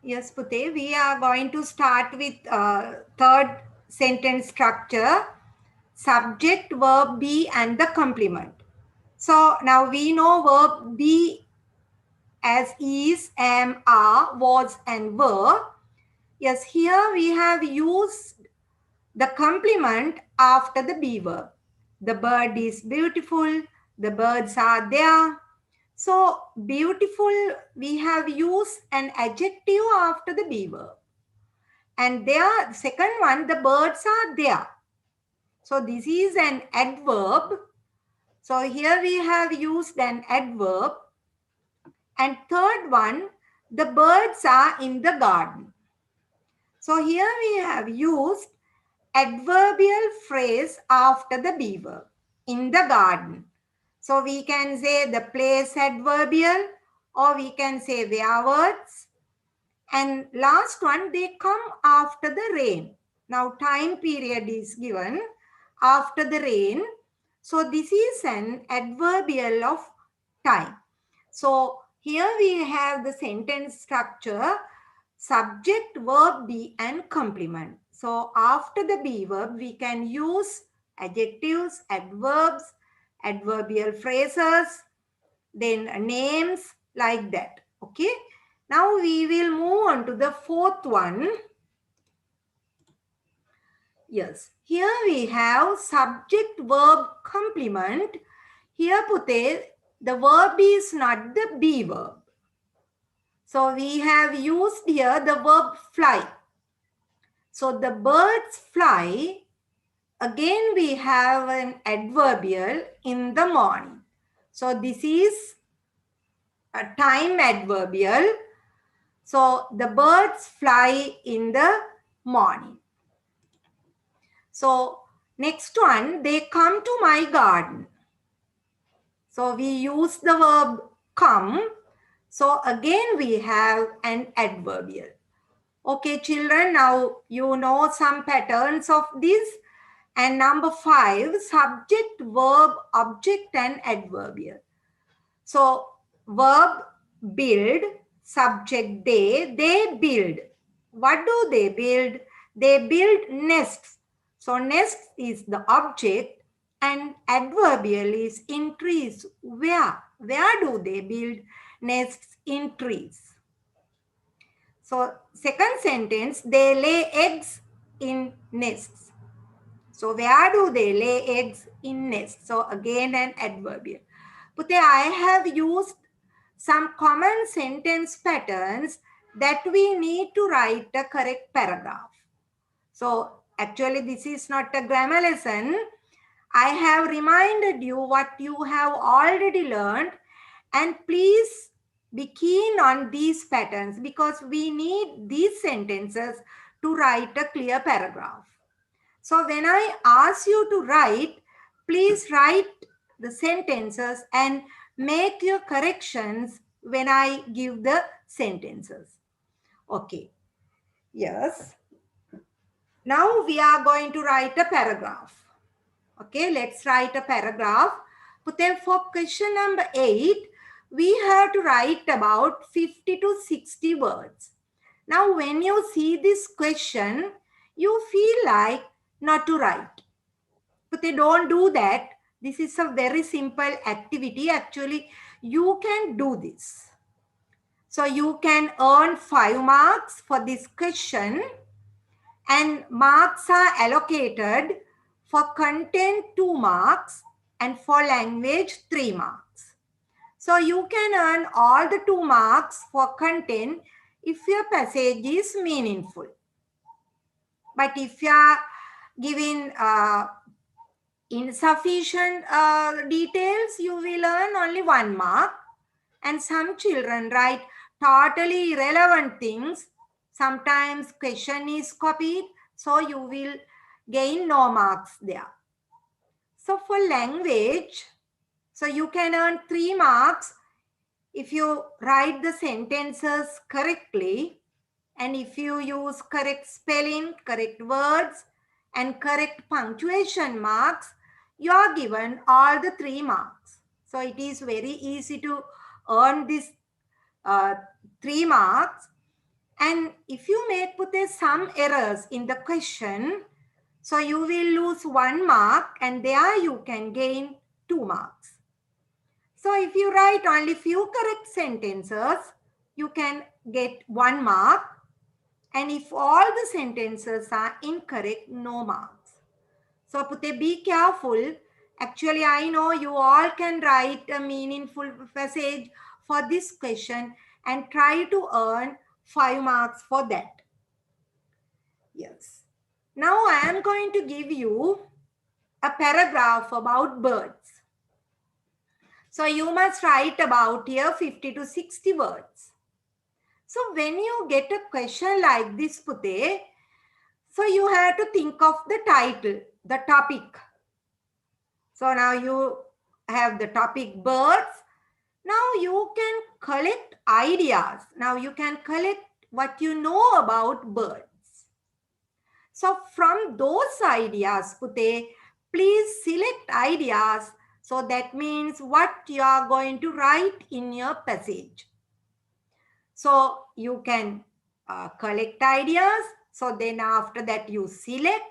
Yes, Pute, we are going to start with third sentence structure, subject, verb be and the complement. So now we know verb be as is, am, are, was and were. Yes, here we have used the complement after the be verb. The bird is beautiful, the birds are there. So beautiful, we have used an adjective after the be verb. And there, second one, the birds are there. So this is an adverb. So here we have used an adverb. And third one, the birds are in the garden. So here we have used adverbial phrase after the be verb, in the garden. So we can say the place adverbial, or we can say where words. And last one, they come after the rain. Now time period is given after the rain. So this is an adverbial of time. So here we have the sentence structure, subject, verb, be and complement. So after the be verb, we can use adjectives, adverbs, adverbial phrases, then names like that. Okay. Now we will move on to the fourth one. Yes. Here we have subject, verb, complement. Here Pute, the verb is not the be verb. So we have used here the verb fly. So the birds fly. Again we have an adverbial in the morning. So this is a time adverbial. So the birds fly in the morning. So next one, they come to my garden. So we use the verb come. So again we have an adverbial. Okay, children, now you know some patterns of this. And number 5, subject, verb, object and adverbial. So verb build, subject they build. What do they build? They build nests. So nest is the object and adverbial is in trees. Where? Where do they build nests? In trees. So second sentence, they lay eggs in nests. So where do they lay eggs? In nests. So again an adverbial. Pute, I have used some common sentence patterns that we need to write a correct paragraph. So actually this is not a grammar lesson. I have reminded you what you have already learned, and please be keen on these patterns because we need these sentences to write a clear paragraph. So when I ask you to write, please write the sentences and make your corrections when I give the sentences. Okay. Yes. Now we are going to write a paragraph. Okay, let's write a paragraph. But then for question number 8, we have to write about 50 to 60 words. Now, when you see this question, you feel like not to write. But they don't do that. This is a very simple activity. Actually, you can do this. So you can earn 5 marks for this question, and marks are allocated for content 2 marks and for language 3 marks. So you can earn all the 2 marks for content if your passage is meaningful. But if you are giving insufficient details, you will earn only 1 mark. And some children write totally irrelevant things. Sometimes question is copied, so you will gain no marks there. So for language, so you can earn 3 marks if you write the sentences correctly, and if you use correct spelling, correct words, and correct punctuation marks, you are given all the 3 marks. So it is very easy to earn this 3 marks. And if you make put some errors in the question, so you will lose 1 mark and there you can gain 2 marks. So if you write only few correct sentences, you can get 1 mark. And if all the sentences are incorrect, no marks. So Pute, be careful. Actually, I know you all can write a meaningful passage for this question and try to earn 5 marks for that. Yes. Now I am going to give you a paragraph about birds. So you must write about here 50 to 60 words. So when you get a question like this, Pute, so you have to think of the title, the topic. So now you have the topic birds. Now you can collect ideas. Now you can collect what you know about birds. So from those ideas, Pute, please select ideas. So that means what you are going to write in your passage. So you can collect ideas. So then after that you select.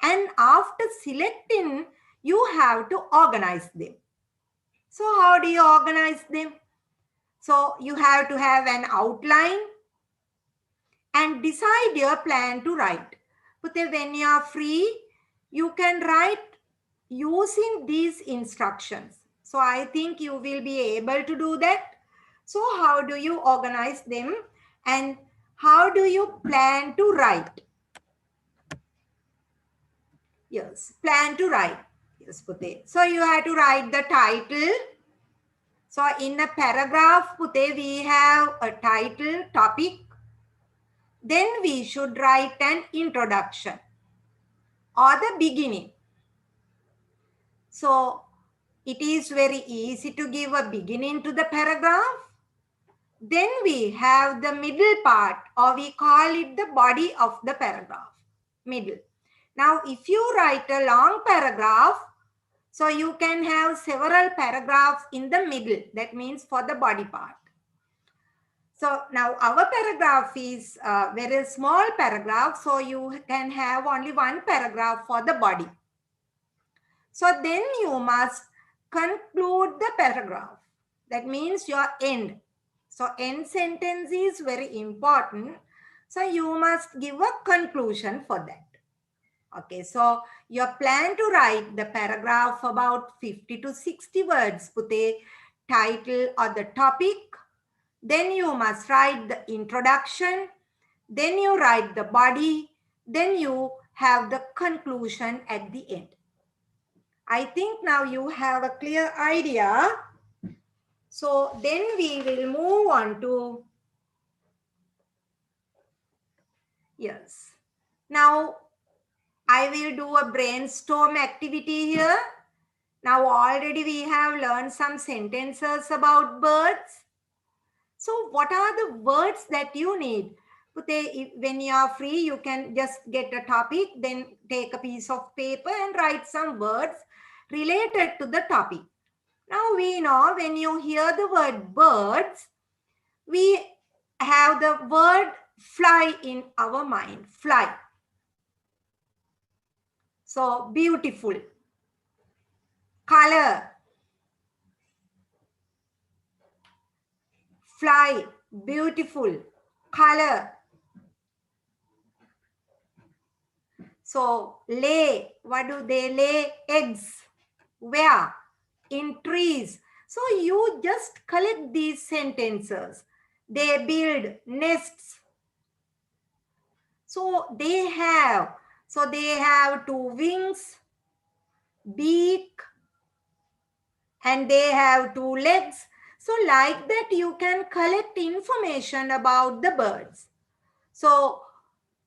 And after selecting, you have to organize them. So how do you organize them? So you have to have an outline and decide your plan to write. But when you are free, you can write using these instructions. So I think you will be able to do that. So how do you organize them and how do you plan to write? Yes, plan to write. Yes, Pute. So you have to write the title. So in a paragraph, Pute, we have a title, topic. Then we should write an introduction or the beginning. So it is very easy to give a beginning to the paragraph. Then we have the middle part, or we call it the body of the paragraph, middle. Now, if you write a long paragraph, so you can have several paragraphs in the middle. That means for the body part. So now our paragraph is a very small paragraph. So you can have only one paragraph for the body. So then you must conclude the paragraph. That means your end. So end sentence is very important. So you must give a conclusion for that. Okay, so your plan to write the paragraph about 50 to 60 words, put a title or the topic. Then you must write the introduction. Then you write the body. Then you have the conclusion at the end. I think now you have a clear idea. So then we will move on to, yes. Now I will do a brainstorm activity here. Now already we have learned some sentences about birds. So what are the words that you need? When you are free, you can just get a topic, then take a piece of paper and write some words related to the topic. Now we know when you hear the word birds, we have the word fly in our mind, fly. So beautiful, color, fly, beautiful, color. So lay, what do they lay? Eggs. Where? In trees. So you just collect these sentences. They build nests. So they have two wings, beak, and they have two legs. So like that you can collect information about the birds. So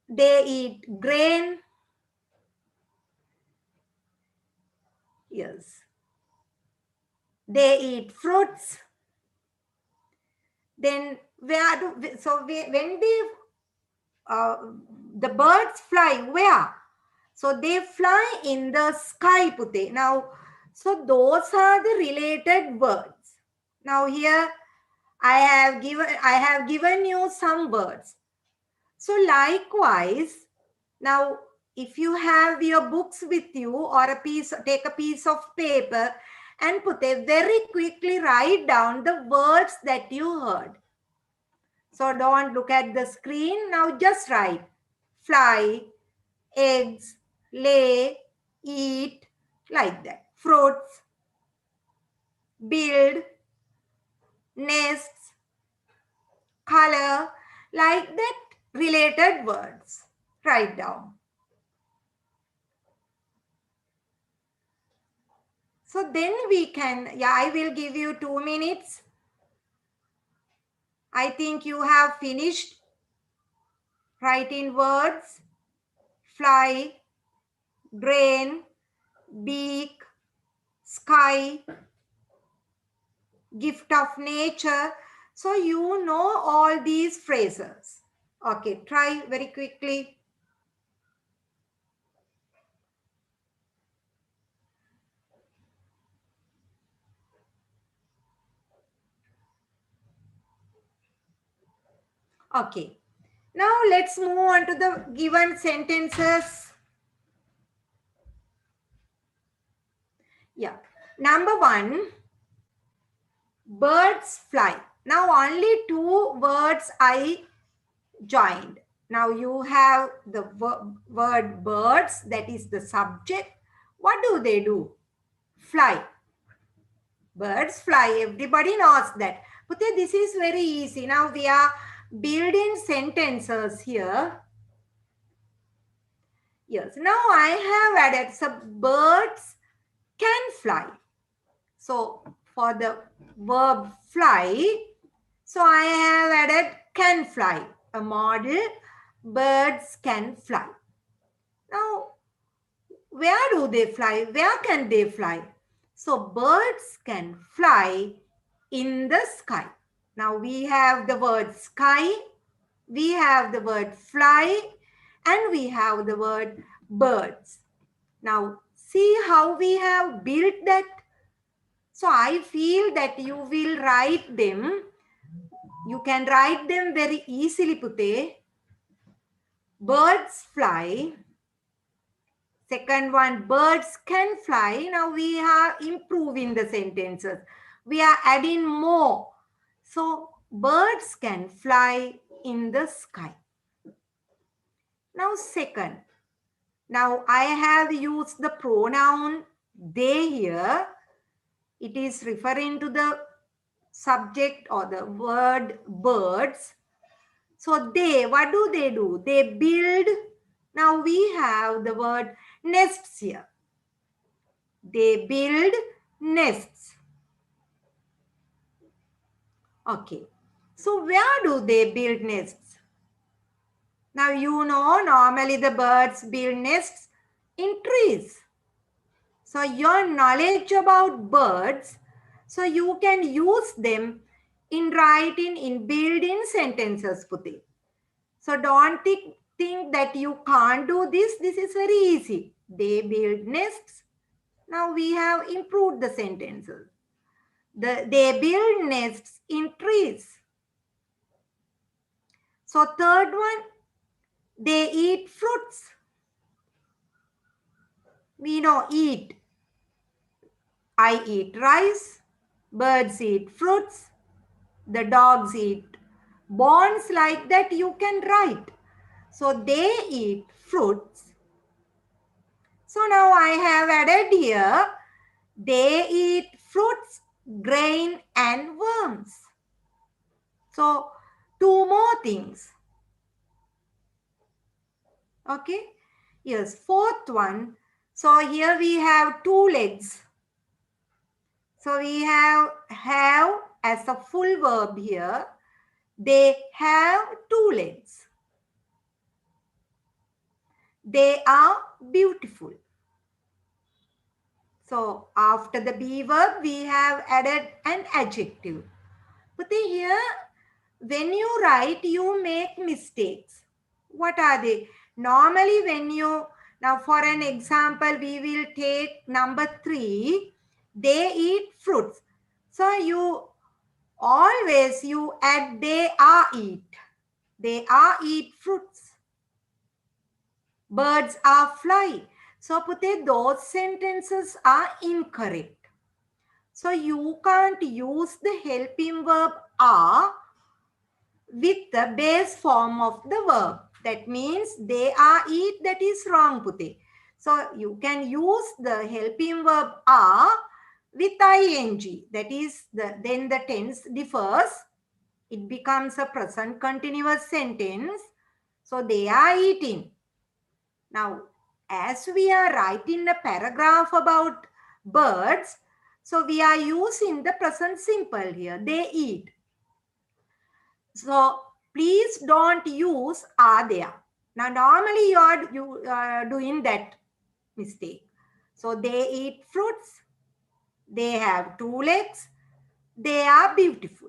they eat grain. Yes. They eat fruits. Then when the birds fly, where? So they fly in the sky, Pute. Now, so those are the related words. Now here I have given you some words. So likewise, now if you have your books with you or take a piece of paper and put it very quickly write down the words that you heard. So don't look at the screen. Now just write fly, eggs, lay, eat, like that. Fruits, build, nests, color, like that related words. Write down. So then we can, I will give you 2 minutes. I think you have finished writing words, fly, grain, beak, sky, gift of nature. So you know all these phrases. Okay, try very quickly. Okay. Now let's move on to the given sentences. Yeah. Number 1, birds fly. Now only 2 words I joined. Now you have the word birds, that is the subject. What do they do? Fly. Birds fly. Everybody knows that. But this is very easy. Now we are building sentences here. Yes. Now I have added some birds can fly. So for the verb fly, so I have added can fly. A model, birds can fly. Now, where do they fly? Where can they fly? So birds can fly in the sky. Now we have the word sky, we have the word fly, and we have the word birds. Now see how we have built that. So I feel that you will write them. You can write them very easily, Pute. Birds fly. Second one, birds can fly. Now we are improving the sentences. We are adding more. So birds can fly in the sky. Now second, now I have used the pronoun they here. It is referring to the subject or the word birds. So they, what do? They build. Now we have the word nests here. They build nests. Okay. So where do they build nests? Now you know normally the birds build nests in trees. So your knowledge about birds, so you can use them in writing, in building sentences, Puti. So don't think that you can't do this. This is very easy. They build nests. Now we have improved the sentences. They build nests in trees. So third one, they eat fruits. We know eat. I eat rice. Birds eat fruits. The dogs eat bones, like that you can write. So they eat fruits. So now I have added here, they eat fruits, grain and worms. So 2 more things. Okay. Yes, fourth one. So here we have 2 legs. So we have as a full verb here. They have 2 legs. They are beautiful. So after the be verb, we have added an adjective. But here, when you write, you make mistakes. What are they? Normally, now for an example, we will take number 3. They eat fruits. So you always add they are eat. They are eat fruits. Birds are fly. So Pute, those sentences are incorrect. So you can't use the helping verb are with the base form of the verb. That means they are eat, that is wrong, Pute. So you can use the helping verb are with ing. That is, then the tense differs. It becomes a present continuous sentence. So they are eating. Now, as we are writing a paragraph about birds, so we are using the present simple here. They eat. So please don't use are there. Now normally you are doing that mistake. So they eat fruits. They have two legs. They are beautiful.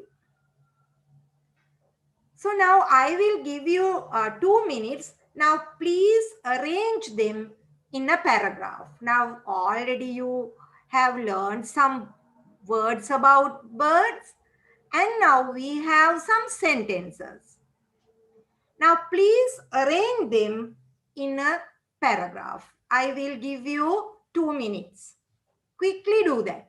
So now I will give you 2 minutes. Now please arrange them in a paragraph. Now already you have learned some words about birds and now we have some sentences. Now please arrange them in a paragraph. I will give you 2 minutes. Quickly do that.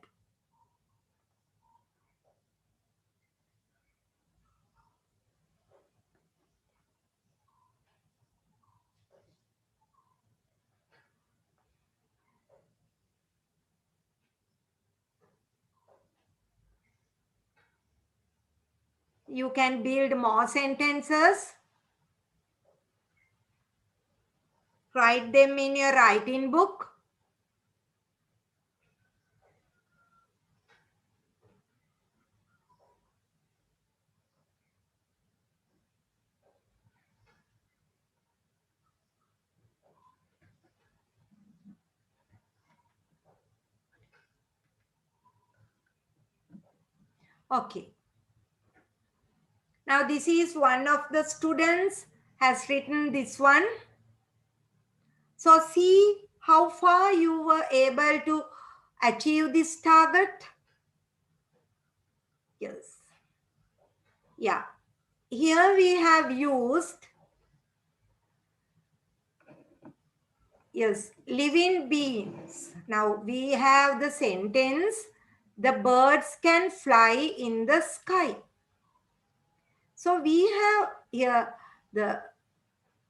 You can build more sentences. Write them in your writing book. Okay. Now this is one of the students has written this one. So see how far you were able to achieve this target. Yes. Yeah. Here we have used, yes, living beings. Now we have the sentence, the birds can fly in the sky. So we have here the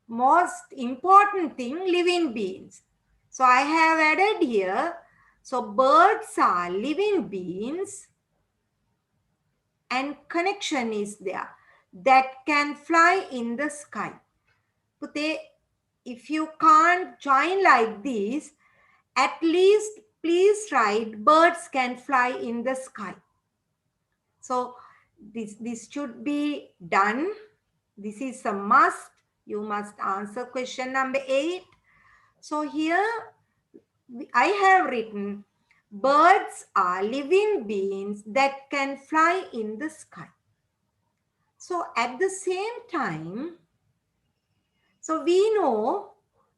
most important thing, living beings. So I have added here, so birds are living beings and connection is there that can fly in the sky. Pute, if you can't join like this, at least please write birds can fly in the sky. So this should be done. This is a must. You must answer question number 8. So here I have written birds are living beings that can fly in the sky. So at the same time, so we know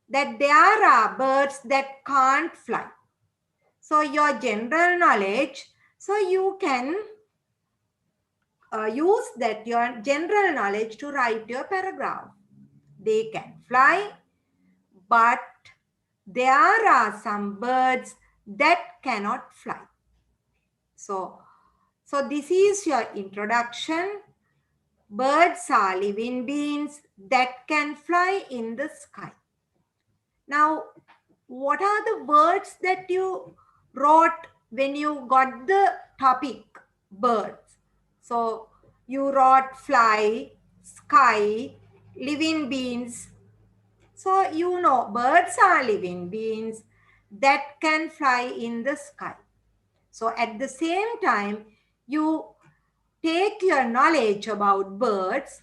that there are birds that can't fly. So your general knowledge, so you can use that your general knowledge to write your paragraph. They can fly, but there are some birds that cannot fly. So this is your introduction. Birds are living beings that can fly in the sky. Now, what are the words that you wrote when you got the topic birds? So you wrote fly, sky, living beings. So you know birds are living beings that can fly in the sky. So at the same time, you take your knowledge about birds.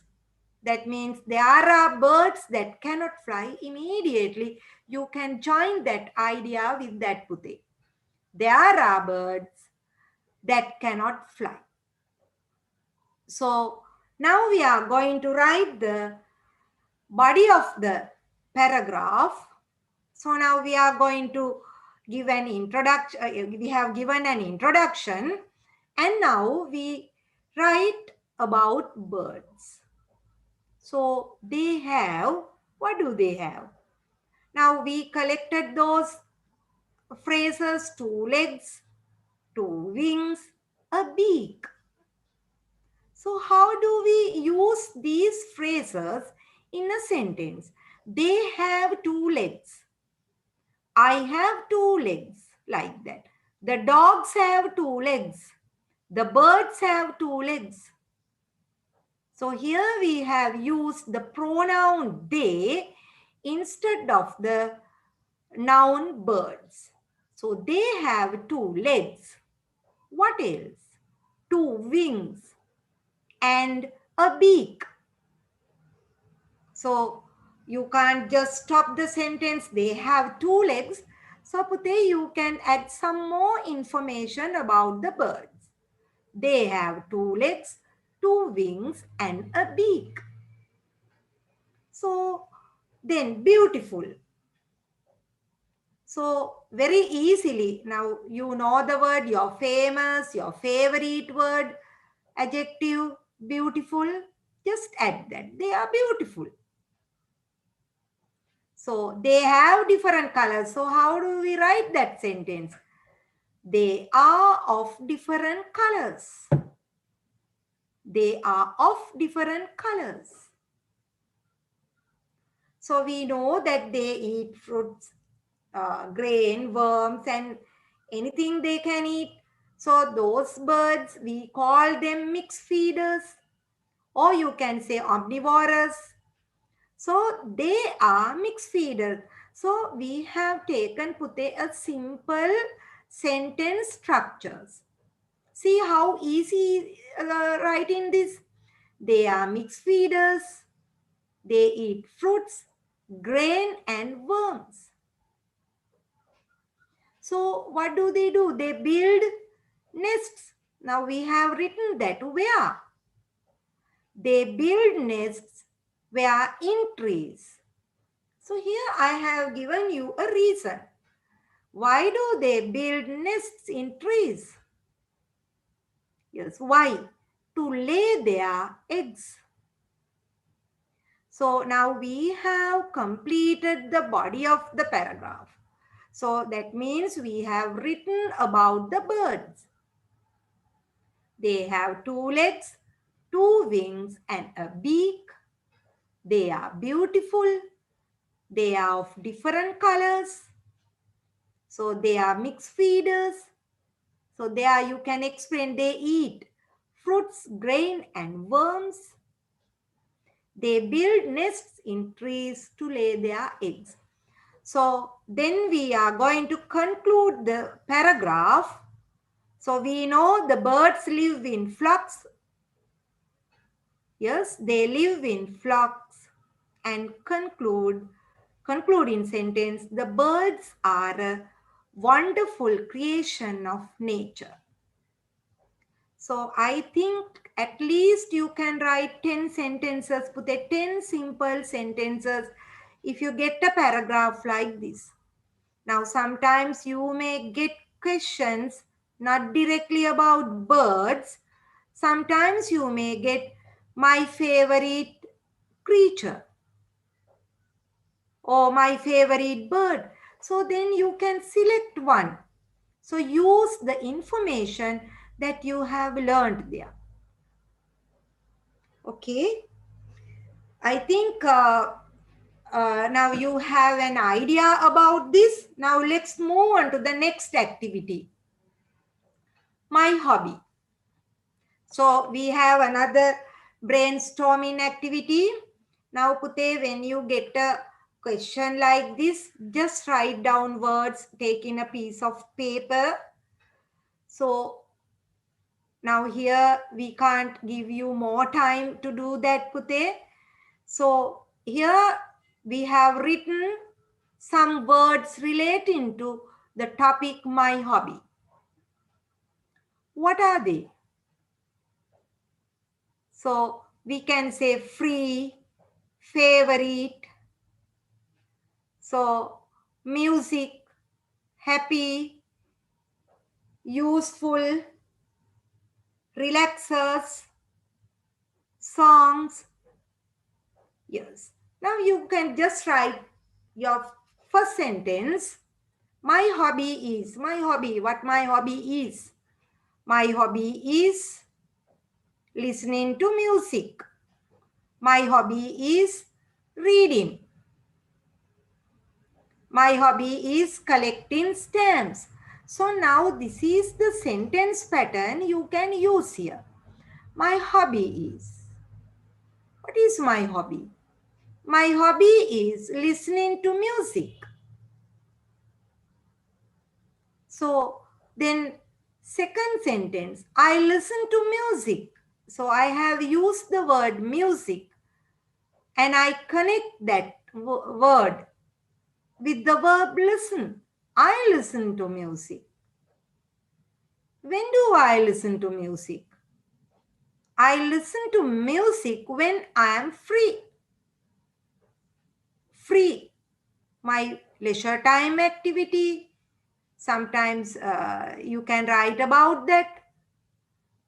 That means there are birds that cannot fly. Immediately, you can join that idea with that Pute. There are birds that cannot fly. So now we are going to write the body of the paragraph. So now we are going to give an introduction. We have given an introduction and now we write about birds. So they have, what do they have? Now we collected those phrases: two legs, two wings, a beak. So how do we use these phrases in a sentence? They have two legs. I have two legs, like that. The dogs have two legs. The birds have two legs. So here we have used the pronoun they instead of the noun birds. So they have two legs. What else? Two wings and a beak. So you can't just stop the sentence. They have two legs. So Pute, you can add some more information about the birds. They have two legs, two wings and a beak. So then beautiful. So very easily, now you know the word, your famous, your favorite word, adjective, beautiful. Just add that. They are beautiful. So they have different colors. So how do we write that sentence? They are of different colors. They are of different colors. So we know that they eat fruits, grain, worms, and anything they can eat. So those birds, we call them mixed feeders, or you can say omnivorous. So they are mixed feeders. So we have taken Pute a simple sentence structures. See how easy writing this. They are mixed feeders. They eat fruits, grain and worms. So what do? They build nests. Now we have written that where. They build nests where in trees. So here I have given you a reason. Why do they build nests in trees? Yes, why? To lay their eggs. So now we have completed the body of the paragraph. So that means we have written about the birds. They have two legs, two wings and a beak. They are beautiful. They are of different colors. So they are mixed feeders. So there you can explain they eat fruits, grain and worms. They build nests in trees to lay their eggs. So then we are going to conclude the paragraph. So we know the birds live in flocks. Yes, they live in flocks. And conclude in sentence, the birds are a wonderful creation of nature. So I think at least you can write 10 sentences, put a 10 simple sentences if you get a paragraph like this. Now sometimes you may get questions not directly about birds. Sometimes you may get my favorite creature or my favorite bird. So then you can select one. So use the information that you have learned there. Okay. I think now you have an idea about this. Now let's move on to the next activity. My hobby. So we have another brainstorming activity. Now Pute, when you get a question like this, just write down words, take in a piece of paper. So now here we can't give you more time to do that, Pute. So here we have written some words relating to the topic my hobby. What are they? So we can say free, favorite, so music, happy, useful, relaxers, songs, Yes. Now you can just write your first sentence. My hobby is, my hobby, what my hobby is. My hobby is listening to music. My hobby is reading. My hobby is collecting stamps. So now this is the sentence pattern you can use here. My hobby is. What is my hobby? My hobby is listening to music. So then second sentence, I listen to music. So I have used the word music and I connect that word with the verb listen. I listen to music. When do I listen to music? I listen to music when I am free. Free. My leisure time activity. Sometimes you can write about that.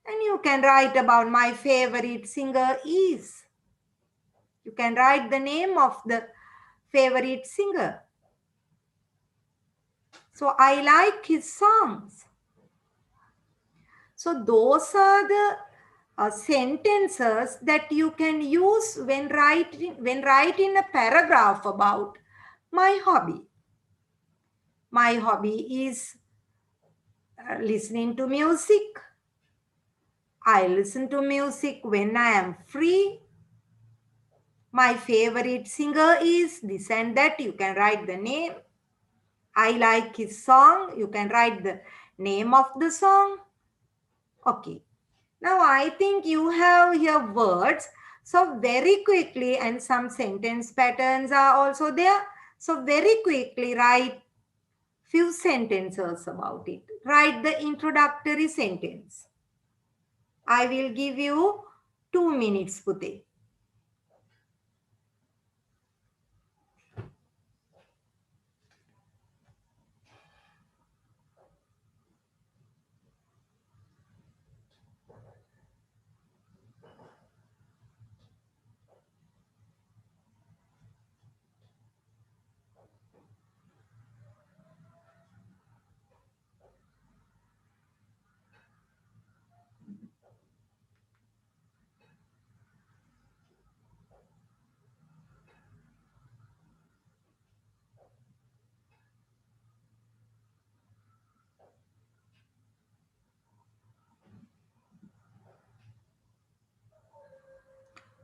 And you can write about my favorite singer is. You can write the name of the favorite singer. So I like his songs. So those are the sentences that you can use when writing a paragraph about my hobby. My hobby is listening to music. I listen to music when I am free. My favorite singer is this and that. You can write the name. I like his song. You can write the name of the song. Okay. Now I think you have here words. So very quickly, and some sentence patterns are also there. So very quickly write few sentences about it. Write the introductory sentence. I will give you 2 minutes, Pute.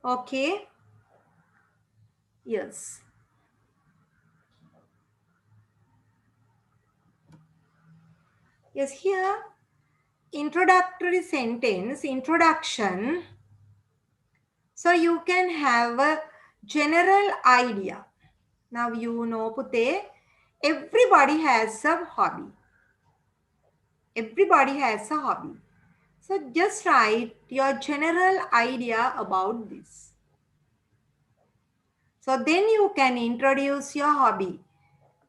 Okay. Yes. Yes, here introductory sentence, introduction. So you can have a general idea. Now you know, Pute, everybody has a hobby. Everybody has a hobby. So just write your general idea about this. So then you can introduce your hobby.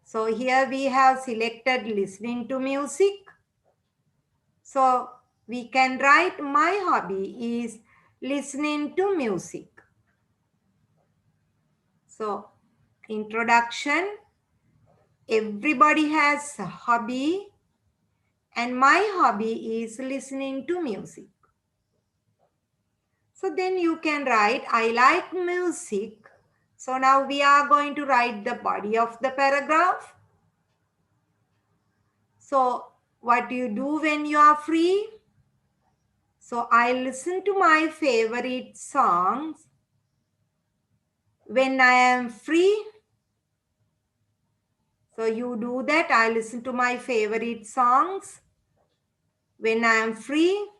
So here we have selected listening to music. So we can write my hobby is listening to music. So introduction, everybody has a hobby and my hobby is listening to music. So then you can write, I like music. So now we are going to write the body of the paragraph. So what do you do when you are free? So I listen to my favorite songs when I am free. So you do that. I listen to my favorite songs when I am free.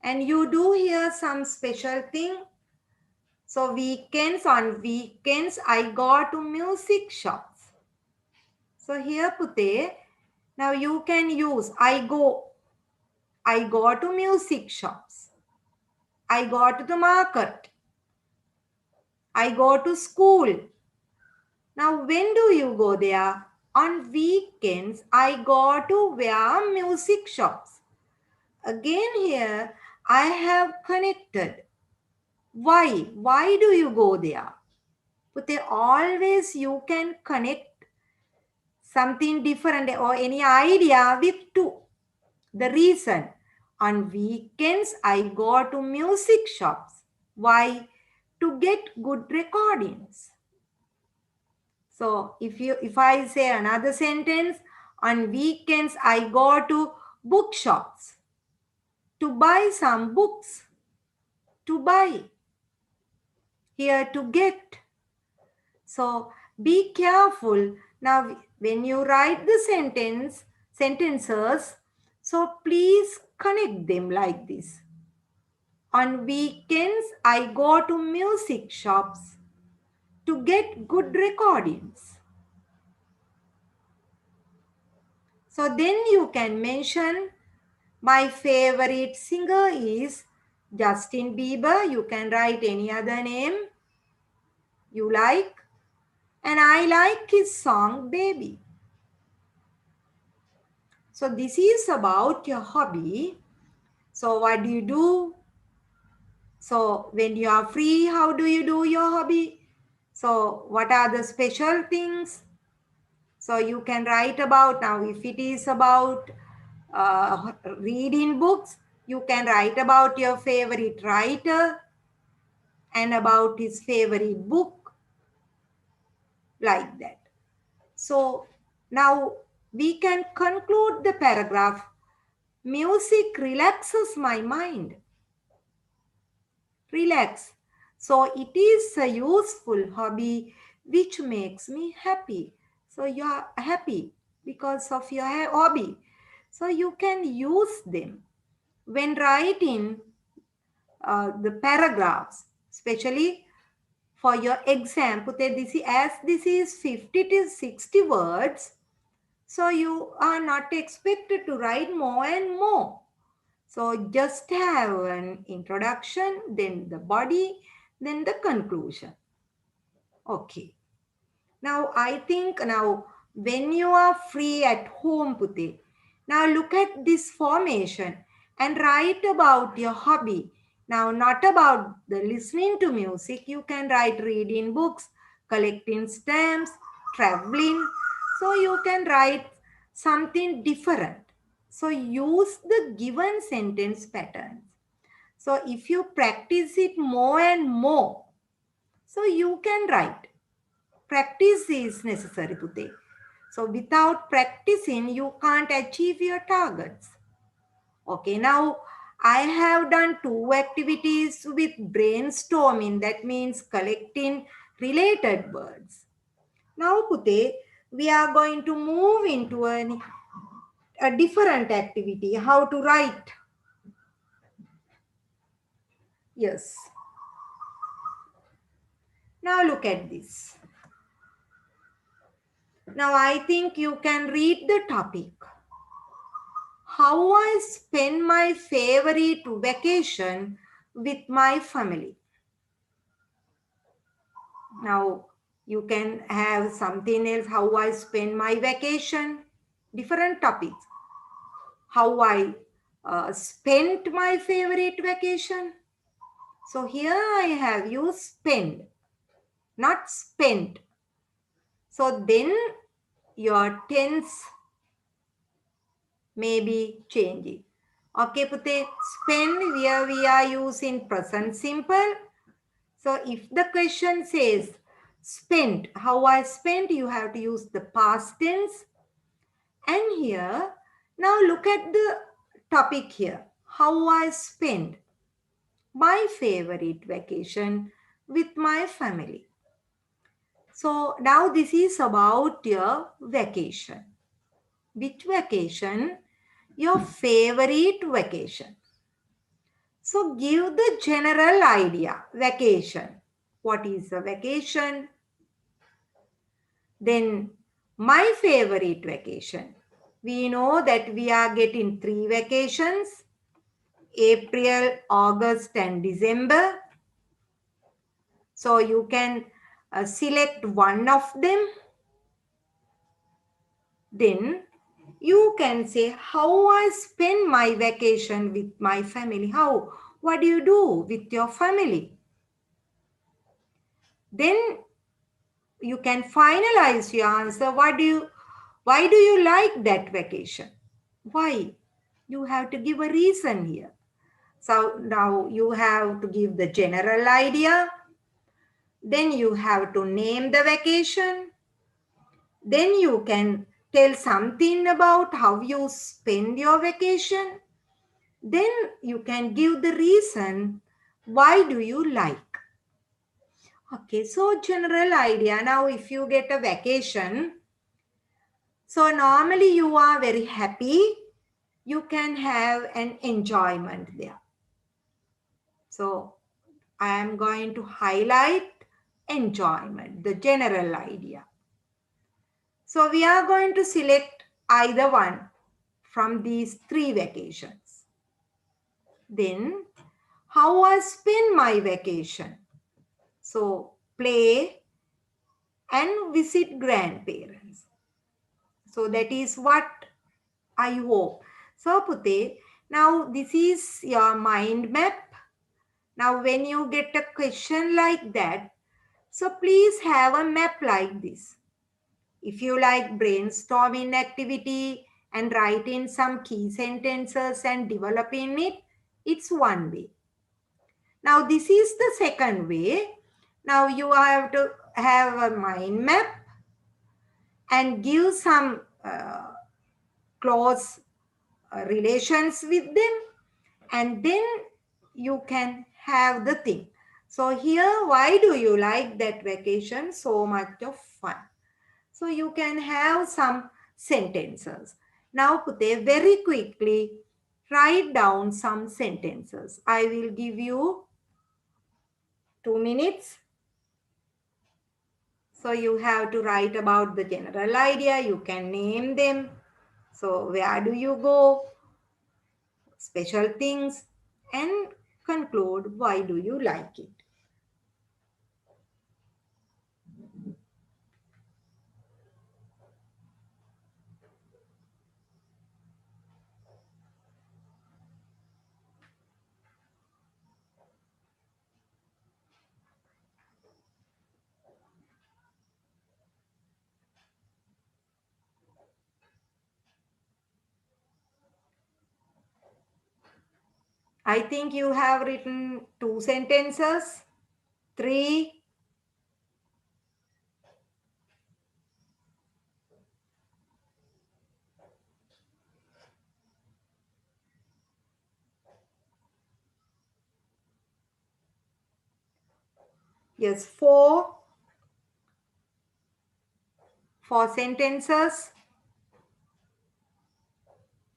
And you do here some special thing. So on weekends, I go to music shops. So here, Pute, now you can use I go to music shops. I go to the market. I go to school. Now, when do you go there? On weekends, I go to where music shops. Again here, I have connected Why do you go there? But always you can connect something different or any idea with two. The reason, on weekends I go to music shops. Why? To get good recordings. So if I say another sentence, on weekends I go to bookshops to buy some books. To buy, here to get. So be careful. Now when you write the sentences, so please connect them like this. On weekends, I go to music shops to get good recordings. So then you can mention my favorite singer is Justin Bieber. You can write any other name you like. And I like his song Baby. So this is about your hobby. So what do you do? So when you are free, how do you do your hobby? So what are the special things? So you can write about, now if it is about reading books, you can write about your favorite writer and about his favorite book, like that. So now we can conclude the paragraph. Music relaxes my mind. Relax. So it is a useful hobby which makes me happy. So you are happy because of your hobby. So you can use them when writing the paragraphs, especially for your exam. As this is 50 to 60 words, so you are not expected to write more and more. So just have an introduction, then the body, then the conclusion. Okay. Now I think now when you are free at home, Pute, now look at this formation and write about your hobby. Now not about the listening to music, you can write reading books, collecting stamps, traveling. So you can write something different. So use the given sentence patterns. So if you practice it more and more, so you can write. Practice is necessary, Pute. So without practicing, you can't achieve your targets. Okay, now I have done two activities with brainstorming. That means collecting related words. Now, Pute, we are going to move into a different activity. How to write. Yes. Now look at this. Now I think you can read the topic. How I spend my favorite vacation with my family. Now you can have something else. How I spend my vacation. Different topics. How I spent my favorite vacation. So here I have you spend, not spent. So then your tense may be changing. Okay, Pute, spend, here we are using present simple. So if the question says spent, how I spent, you have to use the past tense. And here, now look at the topic here. How I spent my favorite vacation with my family. So now this is about your vacation. Which vacation? Your favorite vacation. So give the general idea. Vacation. What is a vacation? Then my favorite vacation. We know that we are getting 3 vacations. April, August and December. So you can select one of them. Then you can say how I spend my vacation with my family. How? What do you do with your family? Then you can finalize your answer. Why do you like that vacation? Why? You have to give a reason here. So now you have to give the general idea. Then you have to name the vacation. Then you can tell something about how you spend your vacation. Then you can give the reason why do you like. Okay, so general idea. Now if you get a vacation, so normally you are very happy. You can have an enjoyment there. So I am going to highlight enjoyment, the general idea. So we are going to select either one from these three vacations. Then how I spend my vacation. So play and visit grandparents. So that is what I hope. So Pute, now this is your mind map. Now when you get a question like that, so please have a map like this. If you like brainstorming activity and write in some key sentences and developing it, it's one way. Now this is the second way. Now you have to have a mind map and give some close relations with them, and then you can have the thing. So here, why do you like that vacation? So much of fun. So you can have some sentences. Now Pute, very quickly write down some sentences. I will give you 2 minutes. So you have to write about the general idea. You can name them. So where do you go? Special things, and conclude why do you like it. I think you have written 2 sentences, 3. Yes, 4. 4 sentences.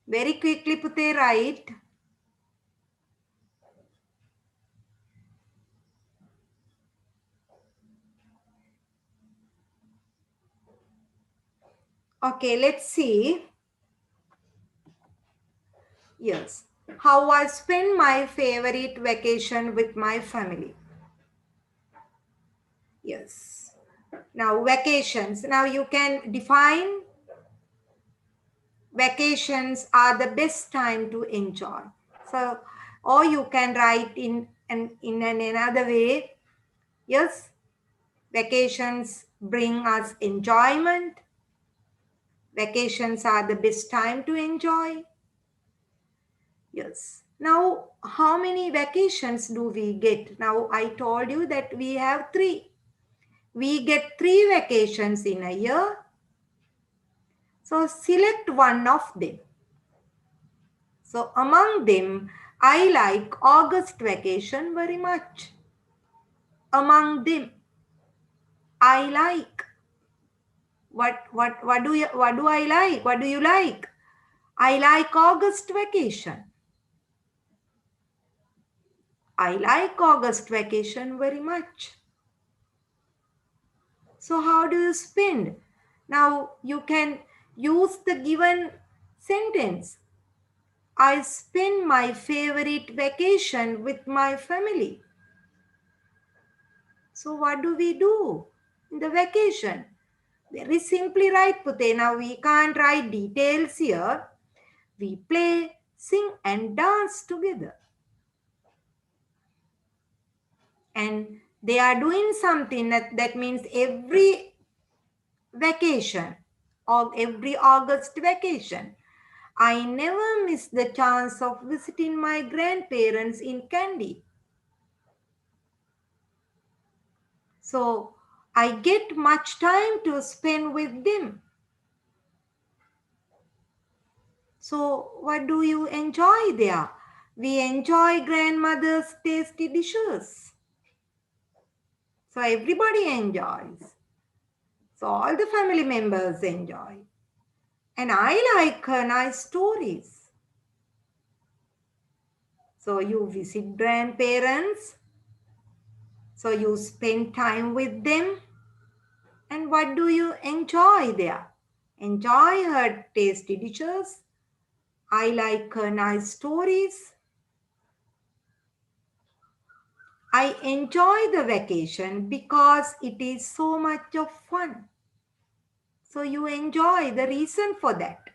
Very quickly Pute, write. Okay, let's see. Yes, how I spend my favorite vacation with my family. Yes. Now vacations. Now you can define vacations are the best time to enjoy. So, or you can write in another way. Yes, vacations bring us enjoyment. Vacations are the best time to enjoy. Yes. Now, how many vacations do we get? Now, I told you that we have 3. We get 3 vacations in a year. So, select one of them. So, among them, I like August vacation very much. Among them, I like. What do I like? What do you like? I like August vacation. I like August vacation very much. So how do you spend? Now you can use the given sentence. I spend my favorite vacation with my family. So what do we do in the vacation? Very simply write Pute. Now we can't write details here. We play, sing and dance together. And They are doing something that means every vacation or every August vacation. I never miss the chance of visiting my grandparents in Kandy. So I get much time to spend with them. So what do you enjoy there? We enjoy grandmother's tasty dishes. So everybody enjoys. So all the family members enjoy. And I like her nice stories. So you visit grandparents. So you spend time with them. And what do you enjoy there? Enjoy her tasty dishes. I like her nice stories. I enjoy the vacation because it is so much of fun. So you enjoy the reason for that.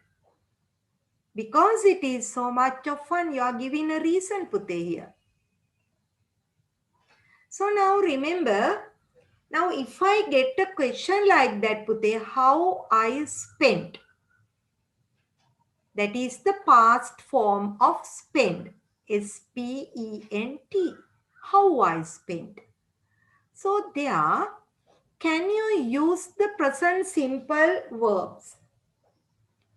Because it is so much of fun, you are giving a reason, Pute, here. So now remember, now if I get a question like that, Pute, how I spent. That is the past form of spend. S-P-E-N-T. How I spent. So there, can you use the present simple verbs?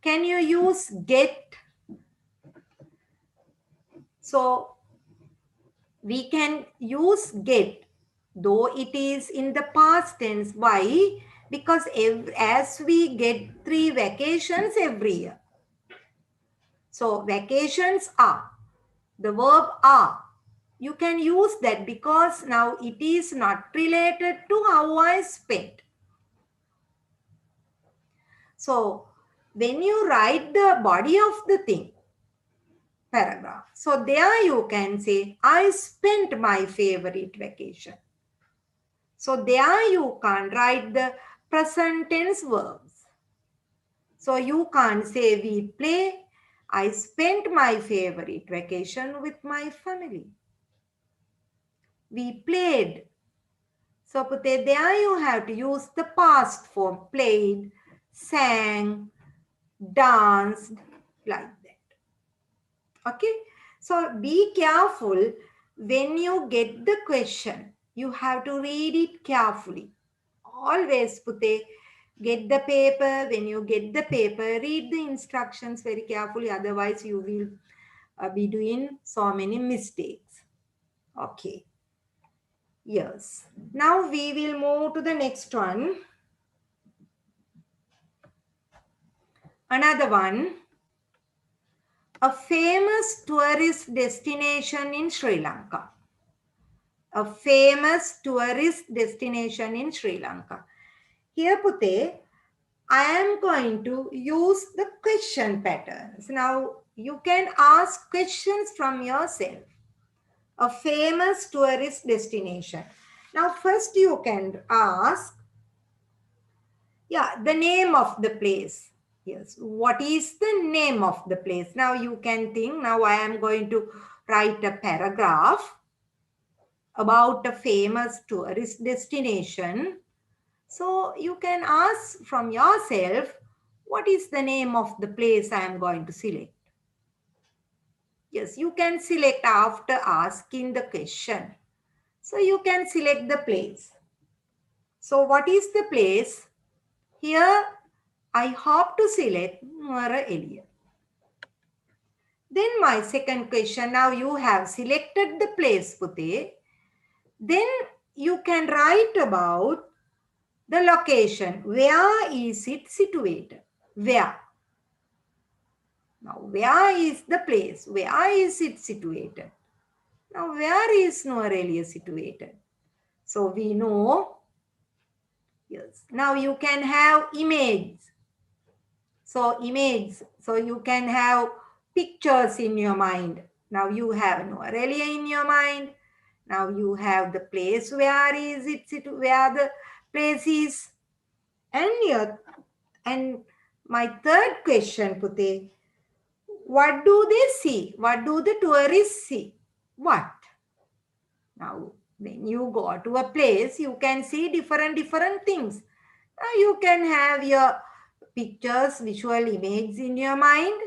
Can you use get? So we can use get, though it is in the past tense. Why? Because as we get 3 vacations every year. So vacations are, the verb are. You can use that because now it is not related to how I spent. So when you write the body of the thing, paragraph. So there you can say, I spent my favorite vacation. So there you can't write the present tense verbs. So you can't say we play. I spent my favorite vacation with my family. We played. So Pute, there you have to use the past form. Played, sang, danced, like that. Okay. So be careful when you get the question. You have to read it carefully. Always Pute, get the paper. When you get the paper, read the instructions very carefully. Otherwise, you will be doing so many mistakes. Okay. Yes. Now we will move to the next one. Another one. A famous tourist destination in Sri Lanka. A famous tourist destination in Sri Lanka. Here, Pute, I am going to use the question patterns. Now, you can ask questions from yourself. A famous tourist destination. Now, first you can ask, the name of the place. Yes, what is the name of the place? Now, you can think, now I am going to write a paragraph about a famous tourist destination. So you can ask from yourself, what is the name of the place I am going to select? Yes, you can select after asking the question. So you can select the place. So what is the place? Here I hope to select Nuwara Eliya. Then my second question, now you have selected the place, Pute. Then you can write about the location. Where is it situated? Where? Now, where is the place? Where is it situated? Now, where is Nuwara Eliya situated? So, we know. Yes. Now, you can have image. So, image. So, you can have pictures in your mind. Now, you have Nuwara Eliya in your mind. Now, you have the place. Where is it situated? Where the place is? And my third question, Pute, what do they see? What do the tourists see? What? Now, When you go to a place, you can see different things. You can have your pictures, visual images in your mind.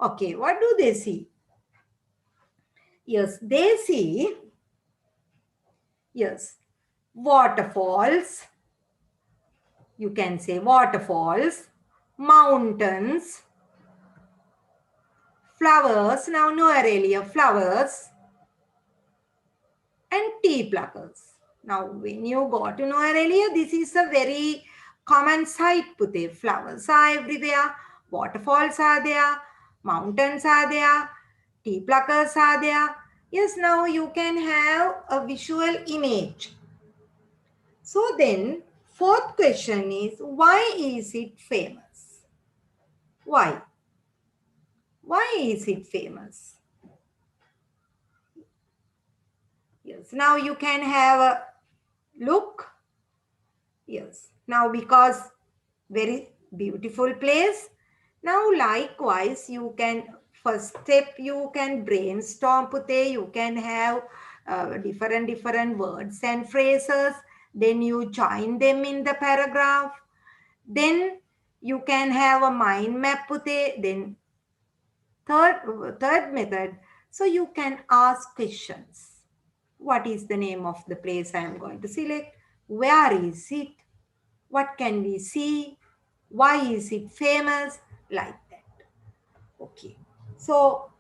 Okay, what do they see? Yes, they see, yes, waterfalls. You can say waterfalls, mountains, flowers. Now, Nuwara Eliya, flowers, and tea pluckers. Now, when you go to Nuwara Eliya, this is a very common sight. Pute. Flowers are everywhere, waterfalls are there, mountains are there, tea pluckers are there. Yes, now you can have a visual image. So then, fourth question is, why is it famous? Why? Why is it famous? Yes, now you can have a look. Yes, now because very beautiful place. Now likewise, you can, first step, you can brainstorm, Pute. You can have different words and phrases. Then you join them in the paragraph. Then you can have a mind map, Pute. Then third method, so you can ask questions. What is the name of the place I am going to select? Where is it? What can we see? Why is it famous? Like that. Okay. So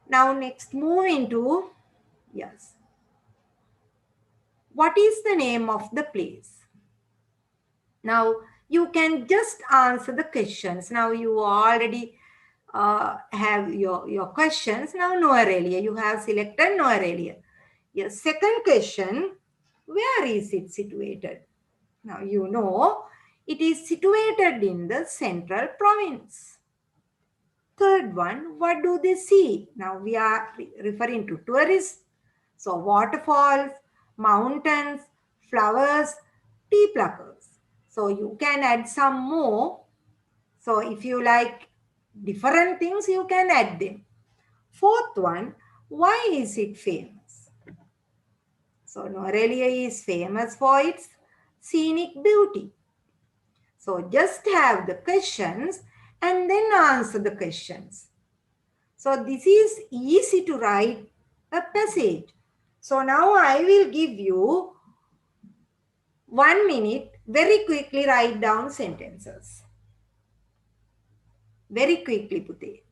now next move into, yes, what is the name of the place? Now you can just answer the questions. Now you already have your questions. Now Nuwara Eliya, you have selected Nuwara Eliya. Yes, second question, where is it situated? Now you know it is situated in the central province. Third one, what do they see? Now we are referring to tourists. So waterfalls, mountains, flowers, tea pluckers. So you can add some more. So if you like different things, you can add them. Fourth one, why is it famous? So Nuwara Eliya is famous for its scenic beauty. So just have the questions and then answer the questions. So this is easy to write a passage. So now I will give you 1 minute, very quickly write down sentences. Very quickly, Pute.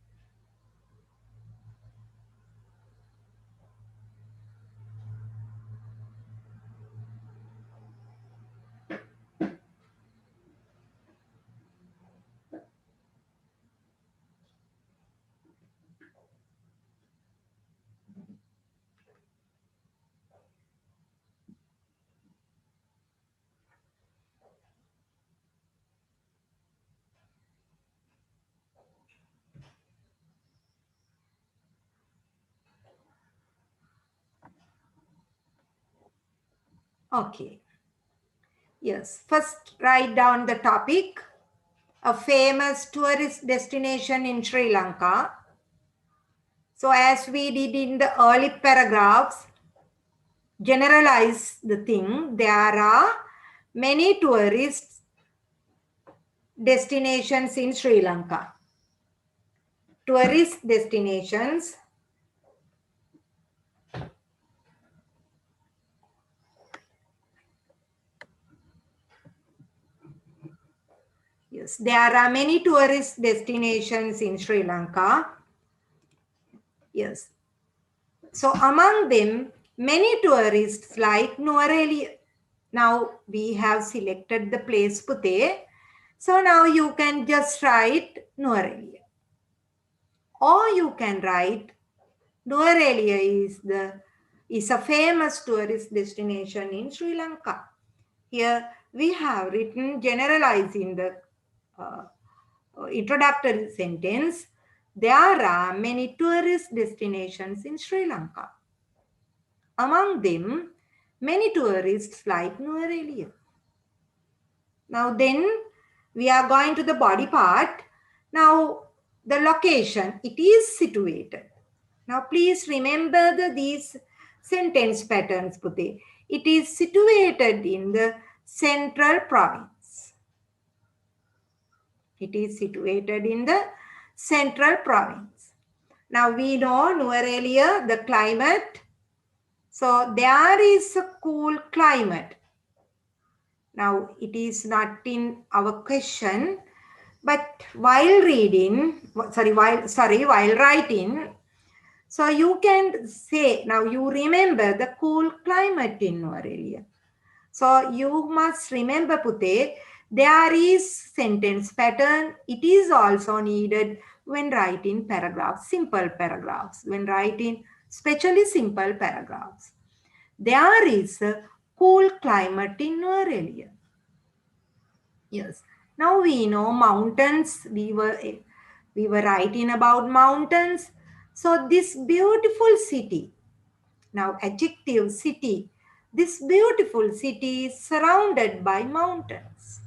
Okay. Yes, first write down the topic, a famous tourist destination in Sri Lanka. So as we did in the early paragraphs, generalize the thing. There are many tourist destinations in Sri Lanka. Tourist destinations. Yes, there are many tourist destinations in Sri Lanka. Yes. So among them, many tourists like Nuwara Eliya. Now we have selected the place Pute. So now you can just write Nuwara Eliya. Or you can write Nuwara Eliya is a famous tourist destination in Sri Lanka. Here we have written generalizing the introductory sentence. There are many tourist destinations in Sri Lanka. Among them, many tourists like Nuwara Eliya. Now then, we are going to the body part. Now, the location, it is situated. Now, please remember these Sentence patterns pute. It is situated in the central province. It is situated in the central province. Now we know Nuwara Eliya, the climate. So there is a cool climate. Now it is not in our question, but while writing, so you can say, now you remember the cool climate in Nuwara Eliya. So you must remember Pute, there is sentence pattern. It is also needed when writing paragraphs, simple paragraphs, when writing especially simple paragraphs. There is a cool climate in Nuwara Eliya. Yes. Now we know mountains. We were writing about mountains. So this beautiful city, now adjective city, this beautiful city is surrounded by mountains.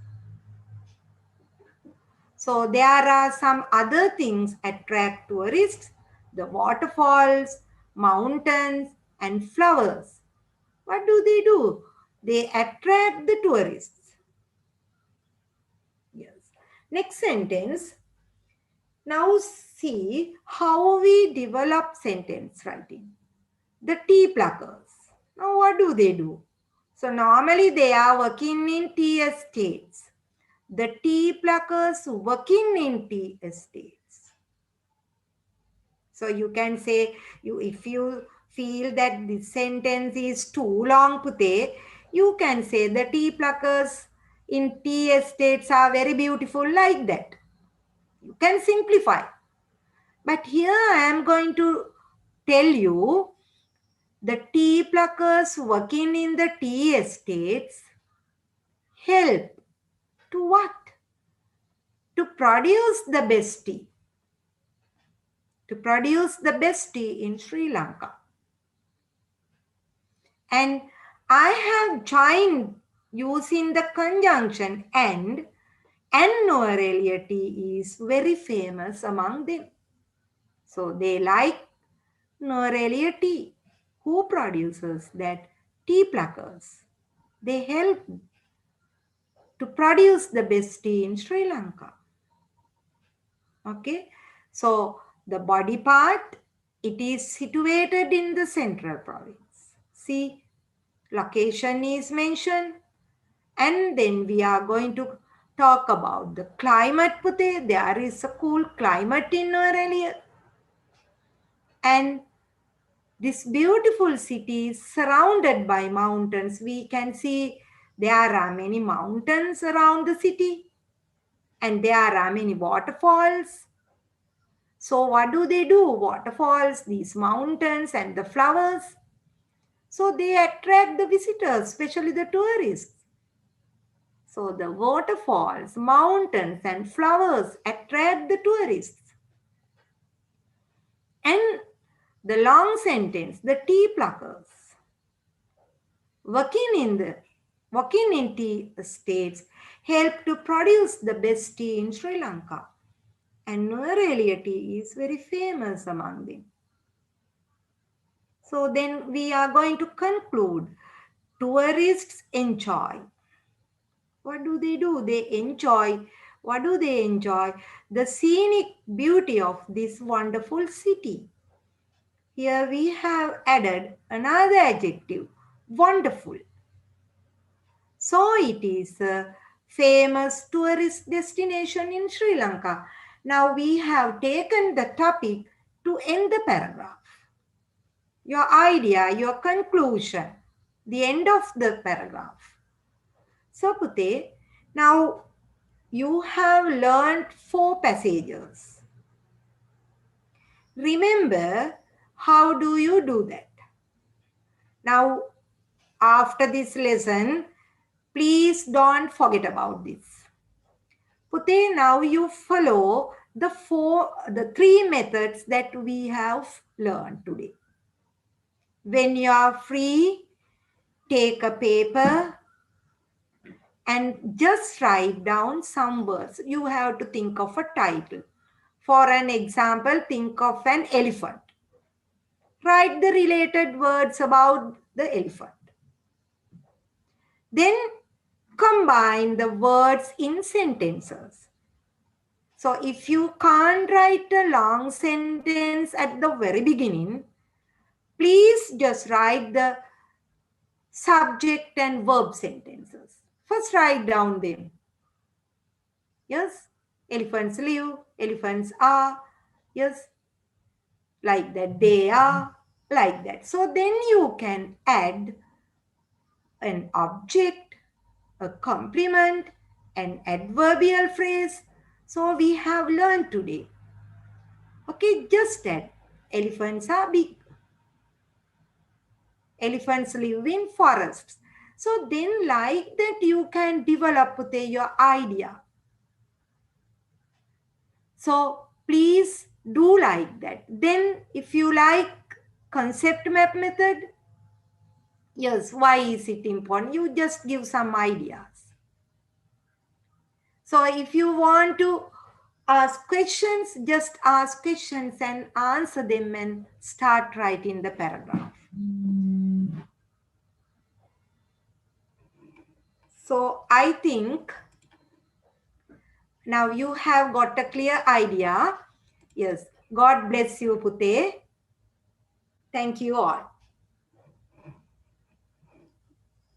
So there are some other things attract tourists, the waterfalls, mountains and flowers. What do? They attract the tourists. Yes. Next sentence. Now see how we develop sentence writing. The tea pluckers. Now what do? So normally they are working in tea estates. The tea pluckers working in tea estates. So you can say, if you feel that this sentence is too long, Pute, you can say the tea pluckers in tea estates are very beautiful, like that. You can simplify. But here I am going to tell you the tea pluckers working in the tea estates help to what? To produce the best tea. To produce the best tea in Sri Lanka. And I have joined using the conjunction and Nuwara Eliya tea is very famous among them. So they like Nuwara Eliya tea. Who produces that? Tea pluckers. They help to produce the best tea in Sri Lanka. Okay. So the body part, it is situated in the central province. See, location is mentioned. And then we are going to talk about the climate, Pute. There is a cool climate in Nuwara Eliya. And this beautiful city is surrounded by mountains. We can see there are many mountains around the city. And there are many waterfalls. So what do? Waterfalls, these mountains and the flowers. So they attract the visitors, especially the tourists. So the waterfalls, mountains and flowers attract the tourists. And the long sentence, the tea pluckers. Working in tea estates help to produce the best tea in Sri Lanka. And Nuwara Eliya tea is very famous among them. So then we are going to conclude. Tourists enjoy. What do? They enjoy. What do they enjoy? The scenic beauty of this wonderful city. Here we have added another adjective, wonderful. So it is a famous tourist destination in Sri Lanka. Now we have taken the topic to end the paragraph. Your idea, your conclusion, the end of the paragraph. So Pute, now you have learned 4 passages. Remember, how do you do that? Now, after this lesson, please don't forget about this. Pute, now you follow the 3 methods that we have learned today. When you are free, take a paper and just write down some words. You have to think of a title. For an example, think of an elephant. Write the related words about the elephant. Then combine the words in sentences. So if you can't write a long sentence at the very beginning, please just write the subject and verb sentences. First write down them. Yes, elephants live, elephants are. Yes, like that, they are, like that. So then you can add an object, a complement, an adverbial phrase. So we have learned today. Okay, just that. Elephants are big. Elephants live in forests. So then like that you can develop your idea. So please do like that. Then if you like concept map method, yes, why is it important? You just give some ideas. So if you want to ask questions, just ask questions and answer them and start writing the paragraph. So I think now you have got a clear idea. Yes. God bless you, Pute. Thank you all.